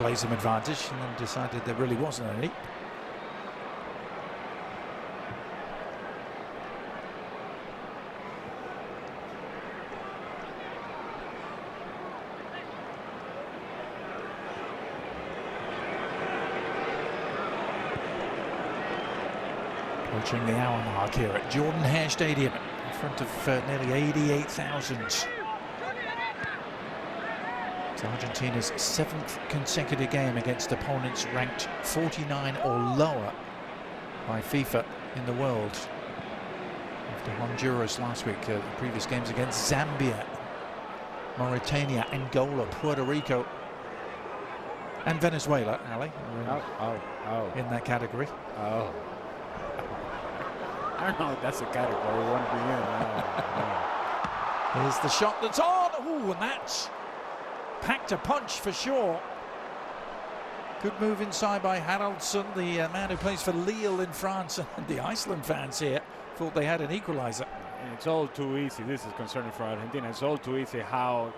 Plays some advantage and then decided there really wasn't any. Approaching the hour mark here at Jordan Hare Stadium in front of nearly 88,000. It's Argentina's 7th consecutive game against opponents ranked 49 or lower by FIFA in the world. After Honduras last week, the previous games against Zambia, Mauritania, Angola, Puerto Rico and Venezuela, Ali, in that category. Oh. I don't know if that's a category we want to be in. Here's the shot that's on. Ooh, and that's packed a punch for sure. Good move inside by Haraldsson, the man who plays for Lille in France, and the Iceland fans here thought they had an equalizer. And it's all too easy. This is concerning for Argentina. It's all too easy how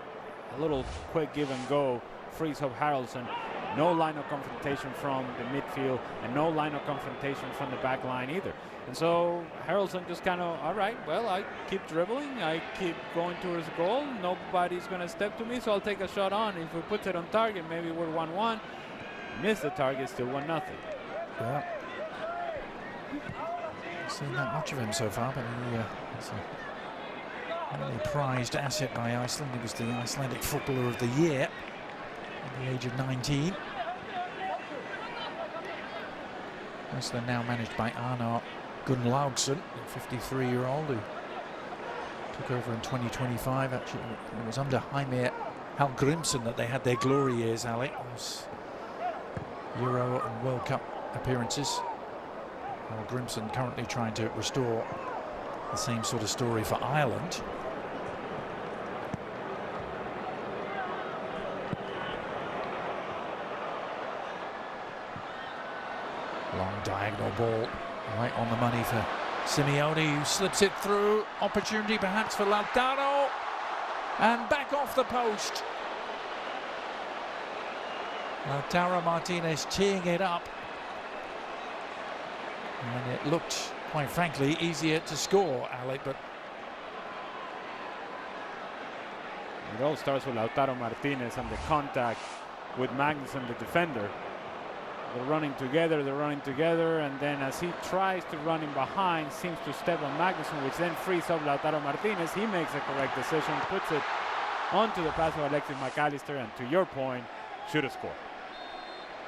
a little quick give and go frees up Haraldsson. No line of confrontation from the midfield and no line of confrontation from the back line either. And so Haraldsson just kind of, all right, well, I keep dribbling, I keep going towards the goal, nobody's going to step to me, so I'll take a shot on. If we put it on target, maybe we're 1-1. Miss the target, still 1-0. Yeah. Not seen that much of him so far, but he's a really prized asset by Iceland. He was the Icelandic Footballer of the Year at the age of 19. Iceland now managed by Arnar Gunnlaugsson, a 53-year-old who took over in 2025. Actually, it was under Jaime Hallgrímsson that they had their glory years, Ali. Those Euro and World Cup appearances. Hallgrímsson currently trying to restore the same sort of story for Ireland. Long diagonal ball, right on the money for Simeone, who slips it through. Opportunity perhaps for Lautaro, and back off the post. Lautaro Martinez teeing it up, and it looked, quite frankly, easier to score, Alec, but it all starts with Lautaro Martinez and the contact with Magnusson, the defender. They're running together, and then as he tries to run in behind, seems to step on Magnusson, which then frees up Lautaro Martinez. He makes a correct decision, puts it onto the pass of Alexis McAllister, and to your point, should have scored.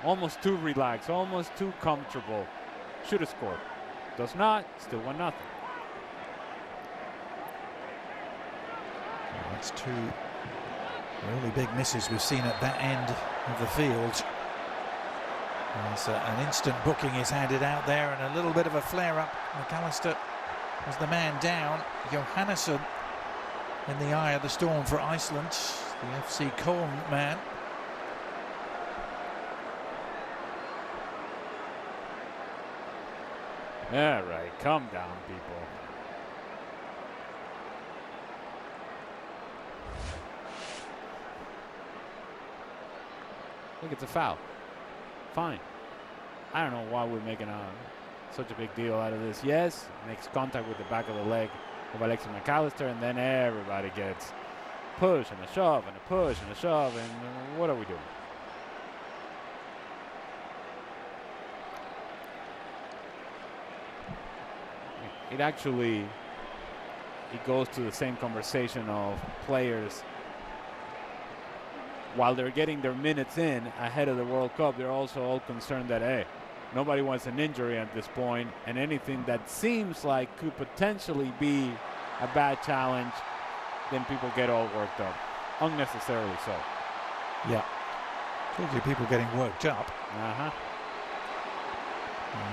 Almost too relaxed, almost too comfortable. Should have scored. Does not, still 1-0. That's two really big misses we've seen at that end of the field. As an instant booking is handed out there, and a little bit of a flare-up. McAllister was the man down. Johannesson in the eye of the storm for Iceland, the FC Köln man. Yeah, right. Calm down, people. Look, it's a foul. Fine. I don't know why we're making such a big deal out of this. Yes, makes contact with the back of the leg of Alexis McAllister, and then everybody gets push and a shove and a push and a shove, and what are we doing? It goes to the same conversation of players. While they're getting their minutes in ahead of the World Cup, they're also all concerned that, hey, nobody wants an injury at this point, and anything that seems like could potentially be a bad challenge, then people get all worked up, unnecessarily so. Yeah, told you people getting worked up. A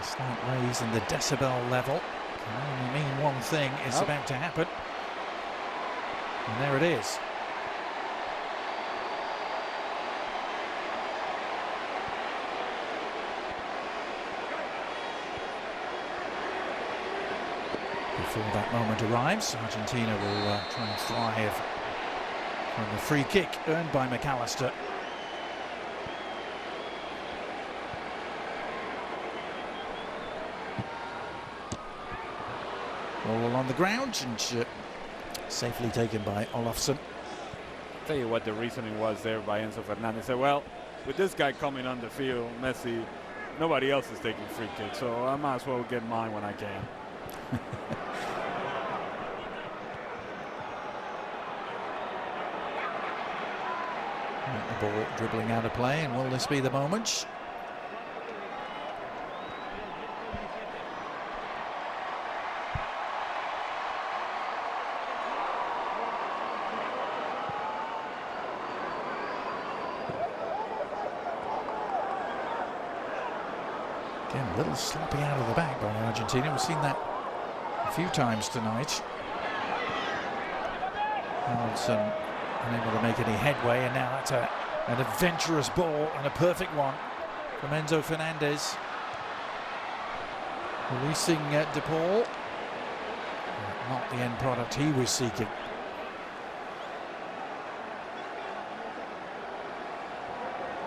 slight raise in the decibel level can only mean one thing is about to happen, and there it is. Before that moment arrives, Argentina will try and thrive from the free kick earned by McAllister. Ball along the ground and safely taken by Olofsson. Tell you what the reasoning was there by Enzo Fernandez. Said, well, with this guy coming on the field, Messi, nobody else is taking free kicks, so I might as well get mine when I can. The ball dribbling out of play, and will this be the moment? Again, a little sloppy out of the back by Argentina. We've seen that a few times tonight. Haraldson unable to make any headway, and now that's an adventurous ball and a perfect one from Enzo Fernandez. Releasing De Paul. Not the end product he was seeking.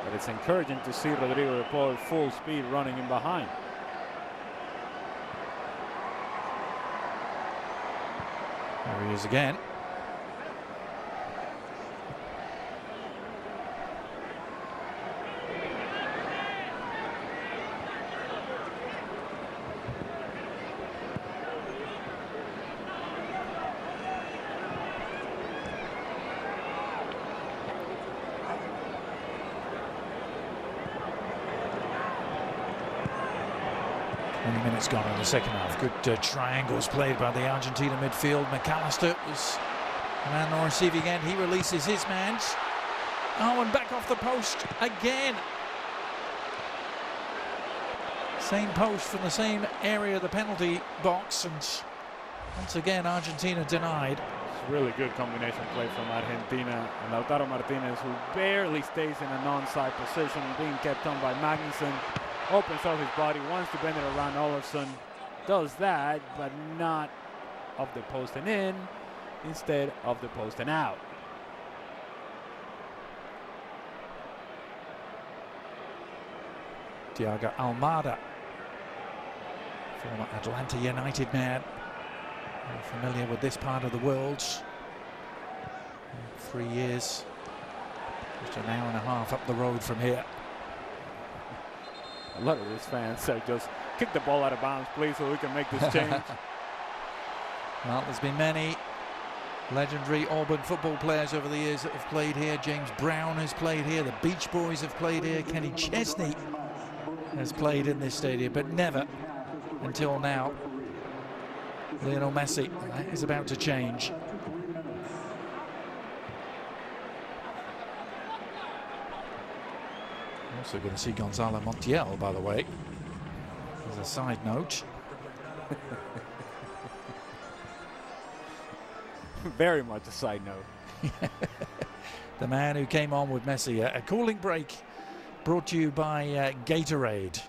But it's encouraging to see Rodrigo De Paul full speed running in behind. There he is again. Minutes gone in the second half. Good triangles played by the Argentina midfield. McAllister was the man on receiving end. He releases his man. Oh, and back off the post again. Same post from the same area of the penalty box, and once again Argentina denied. It's really good combination play from Argentina, and Lautaro Martinez, who barely stays in a non-side position, being kept on by Magnussen. Opens up his body, wants to bend it around. Olofsson does that, but not of the post and in, instead of the post and out. Thiago Almada, former Atlanta United man, familiar with this part of the world. 3 years, just an hour and a half up the road from here. A lot of his fans say, just kick the ball out of bounds, please, so we can make this change. Well, there's been many legendary Auburn football players over the years that have played here. James Brown has played here. The Beach Boys have played here. Kenny Chesney has played in this stadium, but never until now. Lionel Messi. That is about to change. Also going to see Gonzalo Montiel, by the way, as a side note. Very much a side note. The man who came on with Messi. A cooling break brought to you by Gatorade.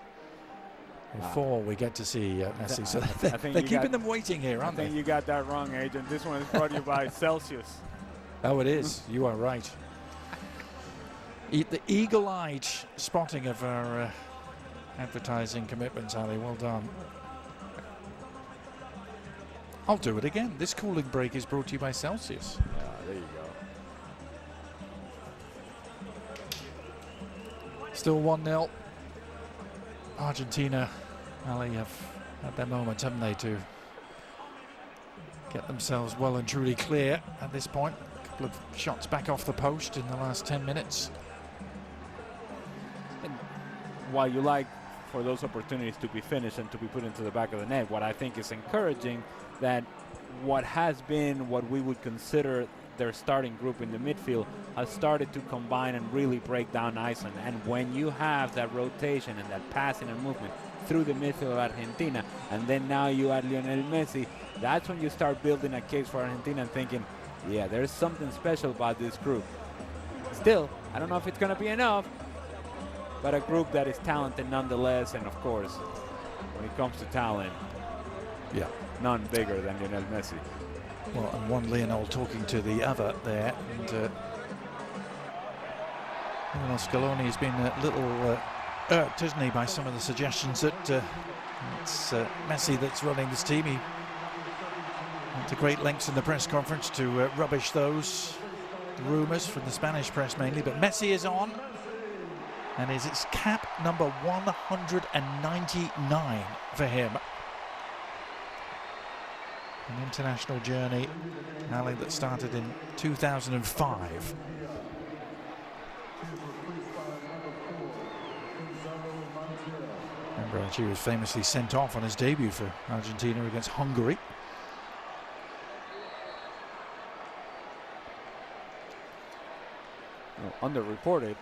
Before we get to see Messi. So they're keeping them waiting here, aren't they? I think you got that wrong, Agent. This one is brought to you by Celsius. Oh, it is. You are right. The eagle-eyed spotting of our advertising commitments, Ali. Well done. I'll do it again. This cooling break is brought to you by Celsius. There you go. Still 1-0. Argentina, Ali, have had their moment, haven't they, to get themselves well and truly clear at this point. A couple of shots back off the post in the last 10 minutes. While you like for those opportunities to be finished and to be put into the back of the net, what I think is encouraging that what has been what we would consider their starting group in the midfield has started to combine and really break down Iceland. And when you have that rotation and that passing and movement through the midfield of Argentina, and then now you add Lionel Messi, that's when you start building a case for Argentina and thinking, yeah, there's something special about this group. Still, I don't know if it's going to be enough, but a group that is talented nonetheless, and of course, when it comes to talent, yeah, none bigger than Lionel Messi. Well, and one Lionel talking to the other there, and Lionel Scaloni has been a little irked, isn't he, by some of the suggestions that it's Messi that's running this team. He to great lengths in the press conference to rubbish those rumours from the Spanish press mainly, but Messi is on, and it's cap number 199 for him. An international journey, Ali, that started in 2005. Remember, he was famously sent off on his debut for Argentina against Hungary. Underreported,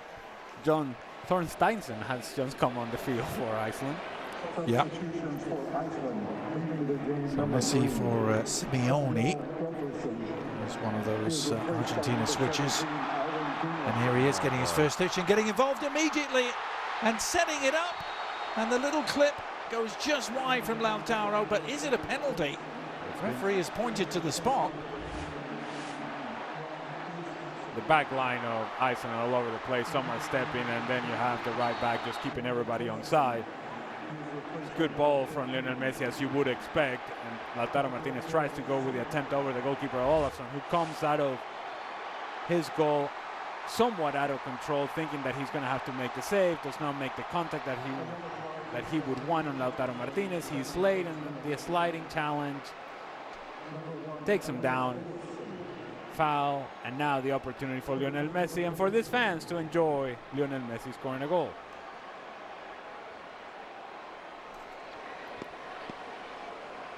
John Thorsteinsson has just come on the field for Iceland. Yeah. So Messi for Simeone. It's one of those Argentina switches. And here he is getting his first touch and getting involved immediately and setting it up. And the little clip goes just wide from Lautaro, but is it a penalty? The referee has pointed to the spot. The back line of Iceland all over the place, some are stepping, and then you have the right back just keeping everybody on side. It's a good ball from Lionel Messi, as you would expect, and Lautaro Martinez tries to go with the attempt over the goalkeeper Olafsson, who comes out of his goal somewhat out of control, thinking that he's going to have to make the save, does not make the contact that he would want on Lautaro Martinez. He's late, and the sliding challenge takes him down. Foul, and now the opportunity for Lionel Messi and for these fans to enjoy Lionel Messi scoring a goal.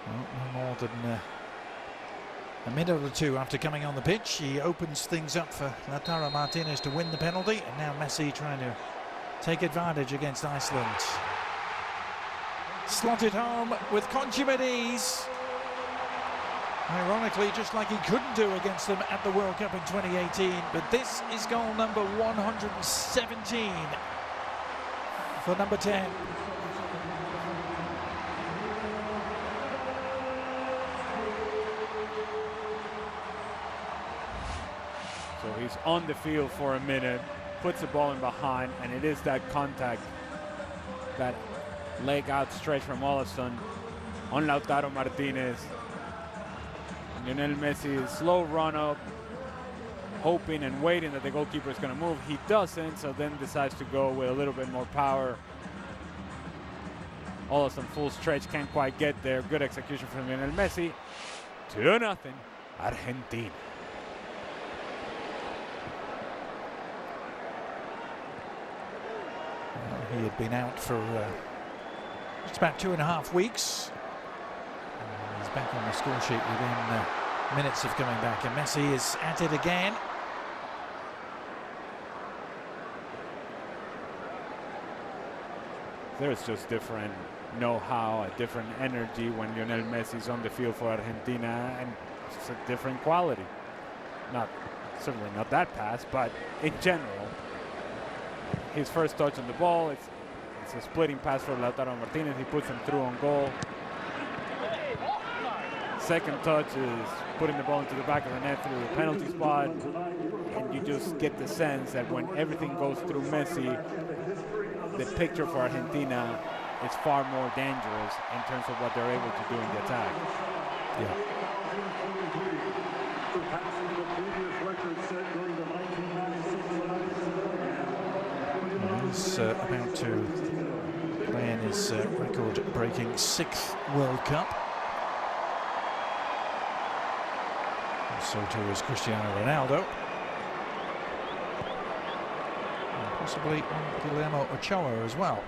Well, no more than a minute or two after coming on the pitch, he opens things up for Lautaro Martinez to win the penalty, and now Messi trying to take advantage against Iceland. Slotted home with consummate ease. Ironically, just like he couldn't do against them at the World Cup in 2018. But this is goal number 117 for number 10. So he's on the field for a minute, puts the ball in behind, and it is that contact, that leg outstretched from Olafsson on Lautaro Martinez. Lionel Messi, slow run up, hoping and waiting that the goalkeeper is going to move. He doesn't, so then decides to go with a little bit more power. Olafsson full stretch, can't quite get there. Good execution from Lionel Messi. 2-0, Argentina. He had been out for just about 2.5 weeks. He's back on the score sheet within minutes of coming back, and Messi is at it again. There's just different know-how, a different energy when Lionel Messi's on the field for Argentina, and it's a different quality. Certainly not that pass, but in general, his first touch on the ball, it's a splitting pass for Lautaro Martinez. He puts him through on goal. Second touch is putting the ball into the back of the net through the penalty spot, and you just get the sense that when everything goes through Messi, the picture for Argentina is far more dangerous in terms of what they're able to do in the attack. Yeah. He's about to play in his record-breaking 6th World Cup. So too is Cristiano Ronaldo. And possibly Guillermo Ochoa as well.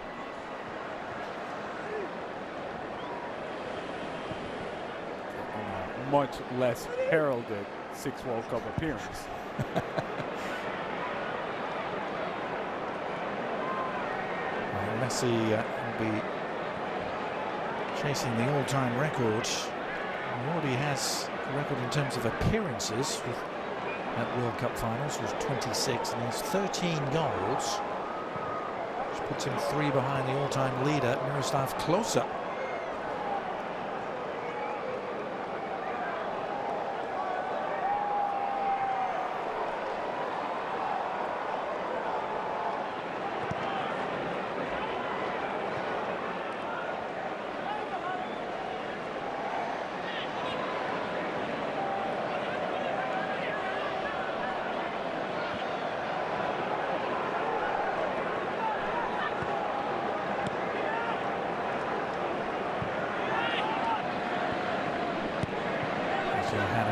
Much less heralded 6th World Cup appearance. Messi will be chasing the all-time record. He already has a record in terms of appearances at World Cup finals, was 26, and he has 13 goals, which puts him 3 behind the all-time leader, Miroslav Klose.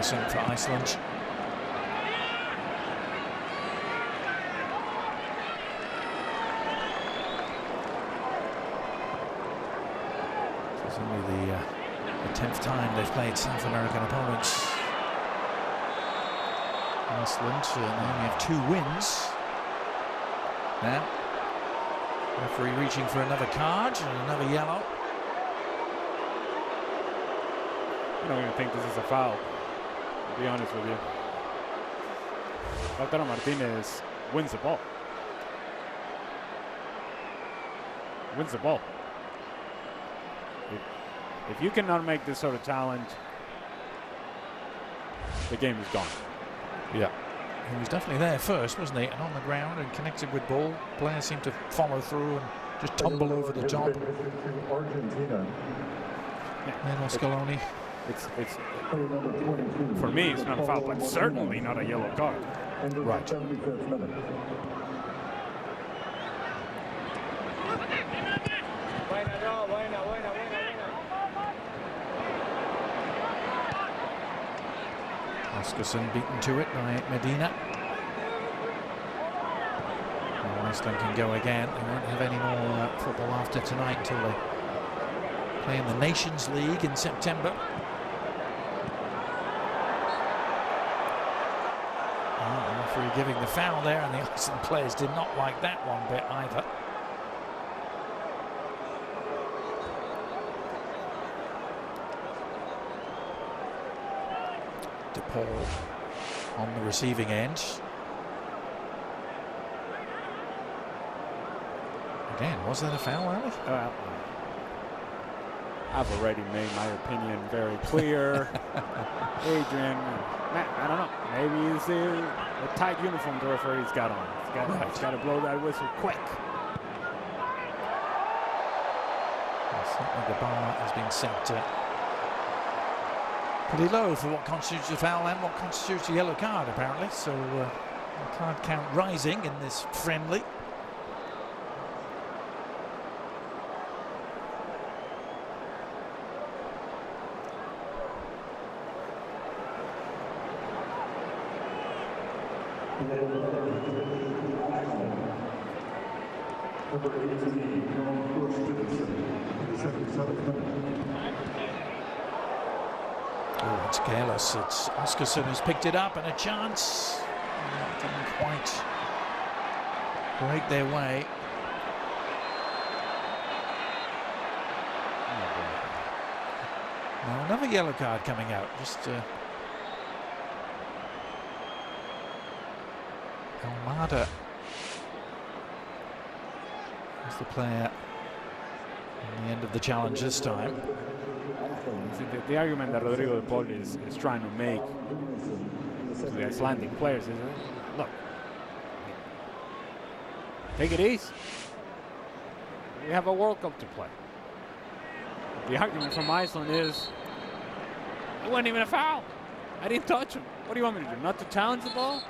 Halgason for Iceland. It's only the 10th time they've played South American opponents. Iceland they only have 2 wins. Now, referee reaching for another card and another yellow. I don't even think this is a foul, to be honest with you. Lautaro Martinez wins the ball. Wins the ball. If you cannot make this sort of challenge, the game is gone. Yeah. He was definitely there first, wasn't he? And on the ground and connected with ball. Players seem to follow through and just tumble over the top. Argentina. Then Scaloni. It's for me, it's not a foul, but certainly not a yellow card. Right. Oscarson beaten to it by Medina. Well, Iceland can go again. They won't have any more football after tonight until they play in the Nations League in September. The referee giving the foul there, and the Iceland players did not like that one bit either. DePaul on the receiving end. Again, was that a foul, Ali? I've already made my opinion very clear. Adrian, I don't know. Maybe it's a tight uniform the referee's got on. He's got to blow that whistle quick. Certainly the bar has been set pretty low for what constitutes a foul and what constitutes a yellow card, apparently. So the card count rising in this friendly. Oh, it's careless. It's Oscarson who's picked it up, and a chance. Didn't quite break their way. Now another yellow card coming out. Just Almada is the player in the end of the challenge this time. The argument that Rodrigo de Paul is trying to make to the Icelandic players is, look, take it easy. We have a World Cup to play. The argument from Iceland is, it wasn't even a foul. I didn't touch him. What do you want me to do? Not to challenge the ball?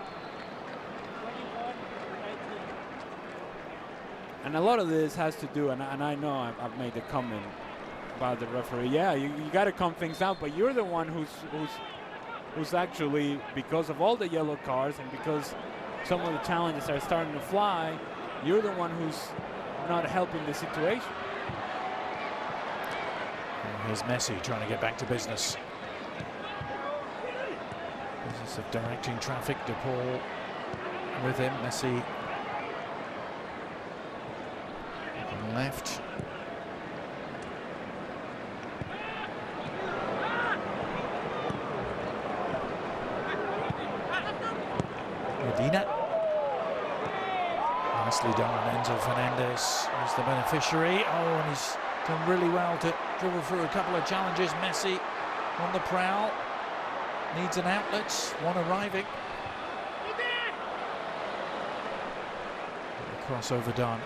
And a lot of this has to do, and I know I've made the comment about the referee. Yeah, you got to calm things down, but you're the one who's actually, because of all the yellow cards and because some of the challenges are starting to fly, you're the one who's not helping the situation. And here's Messi trying to get back to business. Business of directing traffic. De Paul with him. Messi on the left. Medina. Nicely done. Enzo Fernandez is the beneficiary. Oh, and he's done really well to dribble through a couple of challenges. Messi on the prowl. Needs an outlet. One arriving. The crossover done.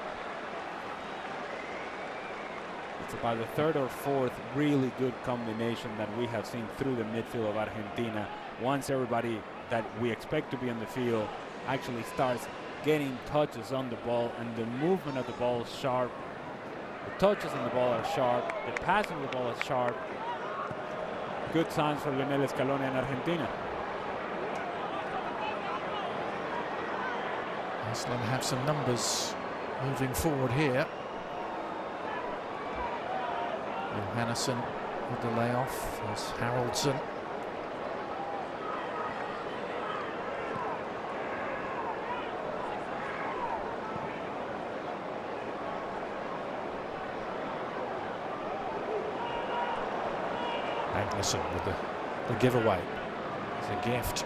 It's about the third or fourth really good combination that we have seen through the midfield of Argentina. Once everybody that we expect to be on the field actually starts getting touches on the ball, and the movement of the ball is sharp. The touches on the ball are sharp. The passing of the ball is sharp. good signs for Lionel Scaloni and Argentina. Iceland have some numbers moving forward here. Johannesson with the layoff. There's Haraldsson. Magnuson with the giveaway. It's a gift.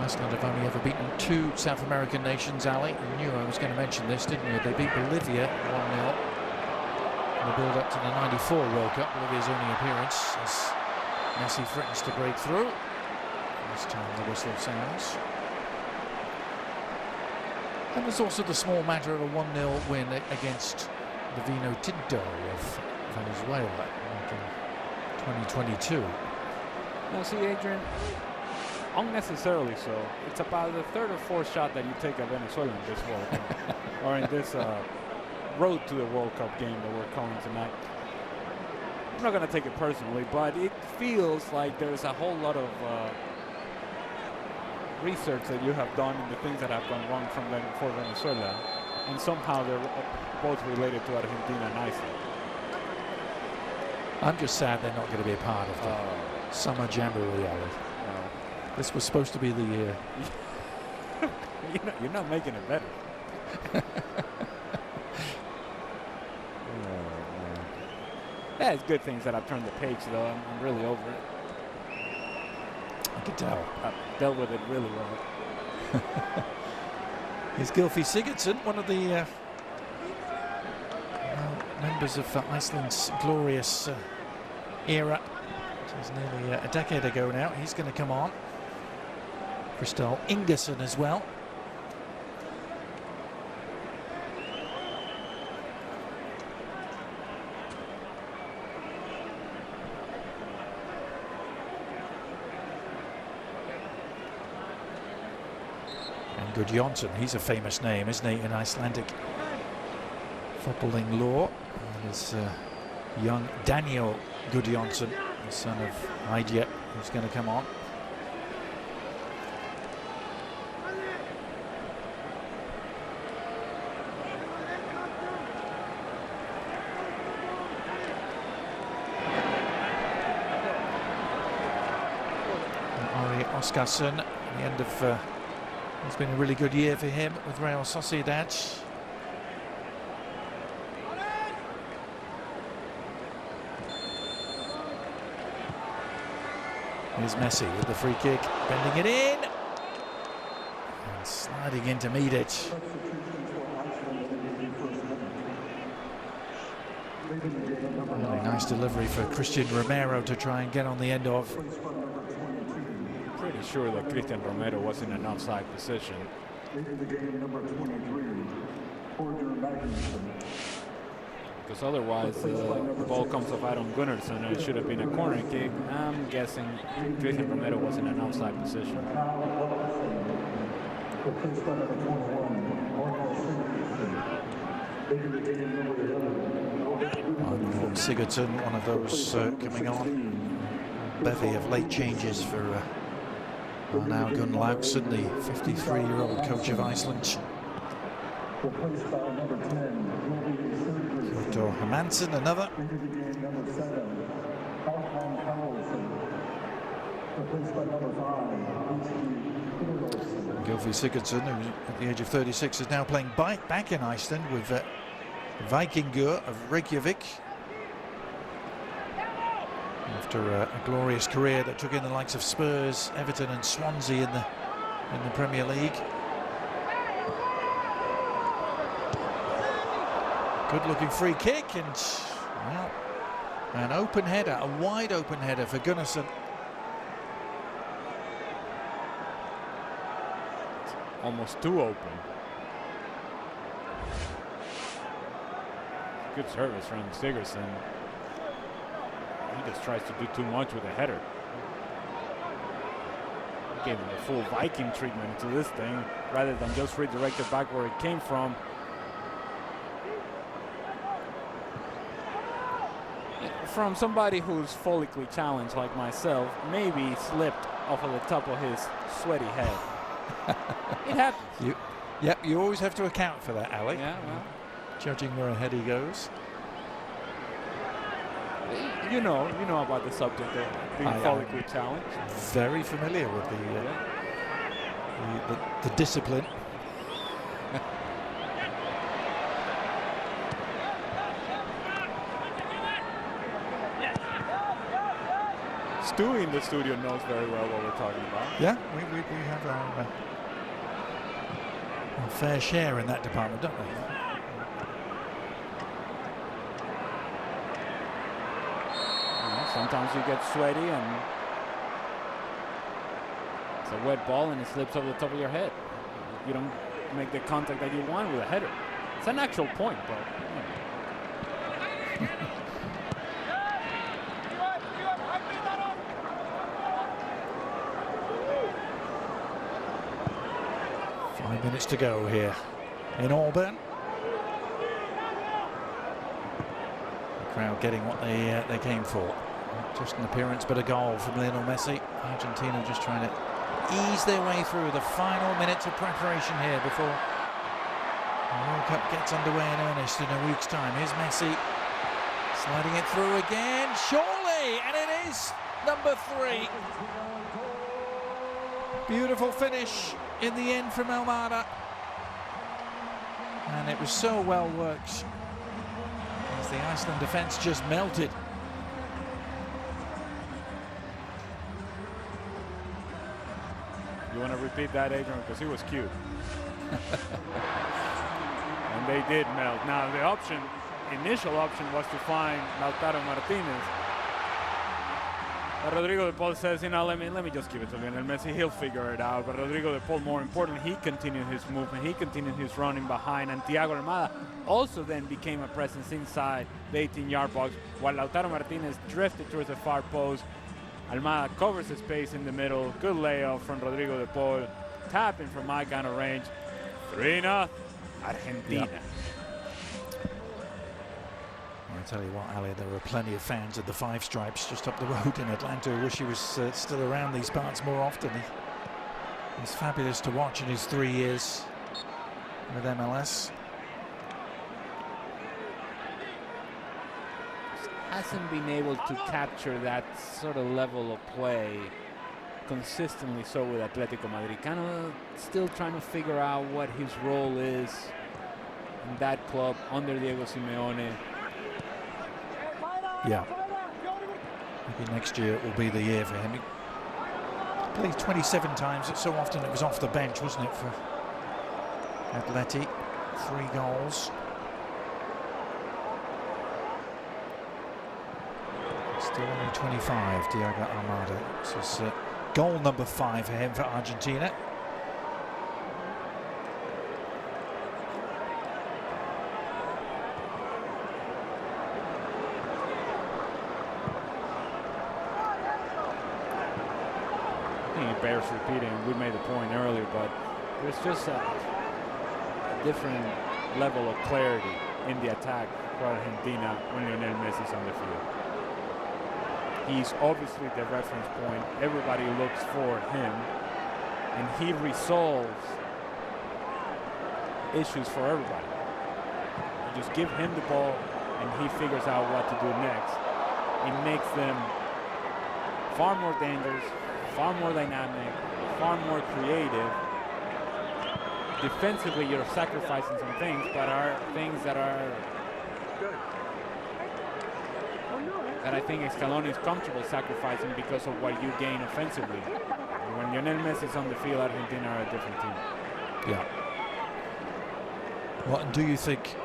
Iceland have only ever beaten 2 South American nations, Ali. You knew I was going to mention this, didn't you? They beat Bolivia 1-0 in the build-up to the '94 World Cup. Bolivia's only appearance as Messi threatens to break through. This time the whistle sounds. And there's also the small matter of a 1-0 win against the Vino Tinto of Venezuela back in 2022. Now, see, Adrian, unnecessarily so. It's about the 3rd or 4th shot that you take at Venezuela in this World Cup, or in this road to the World Cup game that we're calling tonight. I'm not going to take it personally, but it feels like there's a whole lot of research that you have done in the things that have gone wrong for Venezuela, and somehow they're both related to Argentina and Iceland. I'm just sad they're not going to be a part of the summer jamboree, Ali. This was supposed to be the year. You're not making it better. Yeah, it's good things that I've turned the page, though. I'm really over it. I could tell. I've dealt with it really well. Here's Gylfi Sigurdsson, one of the members of Iceland's glorious era. It was nearly a decade ago now. He's going to come on. Kristall Ingesson as well. And Gudjonsson, he's a famous name, isn't he, in Icelandic footballing lore. And his young Daniel Gudjonsson, the son of Eidje, who's going to come on. Oscarsson, at the end of it's been a really good year for him with Real Sociedad. Here's Messi with the free kick, bending it in and sliding in to meet it. Really nice delivery for Christian Romero to try and get on the end of. Pretty sure that Christian Romero was in an offside position. Because otherwise the ball comes off Aron Gunnarsson and it should have been a corner kick. I'm guessing Christian Romero was in an offside position. Sigurdsson, one of those coming on. Bevy of late changes for now Gunn Laugsson, the 53-year-old coach of Iceland. Kyoto Hermansen, another. Gylfi Sigurdsson, who at the age of 36 is now playing back in Iceland with Vikingur of Reykjavik. After a glorious career that took in the likes of Spurs, Everton and Swansea in the Premier League. Good looking free kick and well, an open header, a wide open header for Gunnarsson. Almost too open. Good service from Sigurdsson. He just tries to do too much with a header. He gave him the full Viking treatment to this thing rather than just redirect it back where it came from. From somebody who's follically challenged like myself, maybe he slipped off of the top of his sweaty head. It happens. Yep, you always have to account for that, Ali. Yeah, well. Judging where ahead he goes. You know about the subject of being follically challenged. Very familiar with the discipline. Stu in the studio knows very well what we're talking about. Yeah, we have our fair share in that department, don't we? Sometimes you get sweaty and it's a wet ball and it slips over the top of your head. You don't make the contact that you want with a header. It's an actual point, but you know. 5 minutes to go here in Auburn. The crowd getting what they came for. Just an appearance, but a goal from Lionel Messi. Argentina just trying to ease their way through the final minutes of preparation here before the World Cup gets underway in earnest in a week's time. Here's Messi sliding it through again, surely, and it is number 3. Beautiful finish in the end from Almada, and it was so well worked as the Iceland defence just melted. You want to repeat that, Adrian, because he was cute. And they did melt. Now the initial option was to find Lautaro Martinez. But Rodrigo de Paul says, you know, let me just give it to Lionel Messi. He'll figure it out. But Rodrigo de Paul, more importantly, he continued his movement. He continued his running behind. And Thiago Almada also then became a presence inside the 18-yard box, while Lautaro Martinez drifted towards the far post. Almada covers the space in the middle. Good layoff from Rodrigo de Paul. Tapping from my kind of range. 3-0, Argentina. Yep. I tell you what, Ali, there were plenty of fans of the Five Stripes just up the road in Atlanta who wish he was still around these parts more often. He's fabulous to watch in his 3 years with MLS. Hasn't been able to capture that sort of level of play consistently so with Atletico Madrid. Kind of still trying to figure out what his role is in that club under Diego Simeone. Yeah. Maybe next year it will be the year for him. He played 27 times. So often it was off the bench, wasn't it, for Atleti? 3 goals. Still only 25, Thiago Almada. This is goal number 5 for him for Argentina. I think it bears repeating. We made the point earlier, but there's just a different level of clarity in the attack for Argentina when Lionel Messi's on the field. He's obviously the reference point. Everybody looks for him, and he resolves issues for everybody. You just give him the ball, and he figures out what to do next. It makes them far more dangerous, far more dynamic, far more creative. Defensively, you're sacrificing some things, but are things that I think Scaloni is comfortable sacrificing because of what you gain offensively. When Lionel Messi is on the field, Argentina are a different team. Yeah. What do you think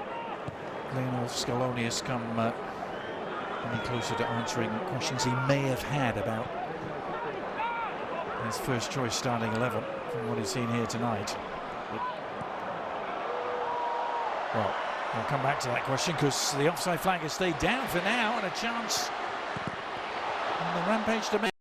Lionel Scaloni has come any closer to answering questions he may have had about his first choice starting 11 from what he's seen here tonight? Well, we'll come back to that question because the offside flag has stayed down for now and a chance on the rampage to make.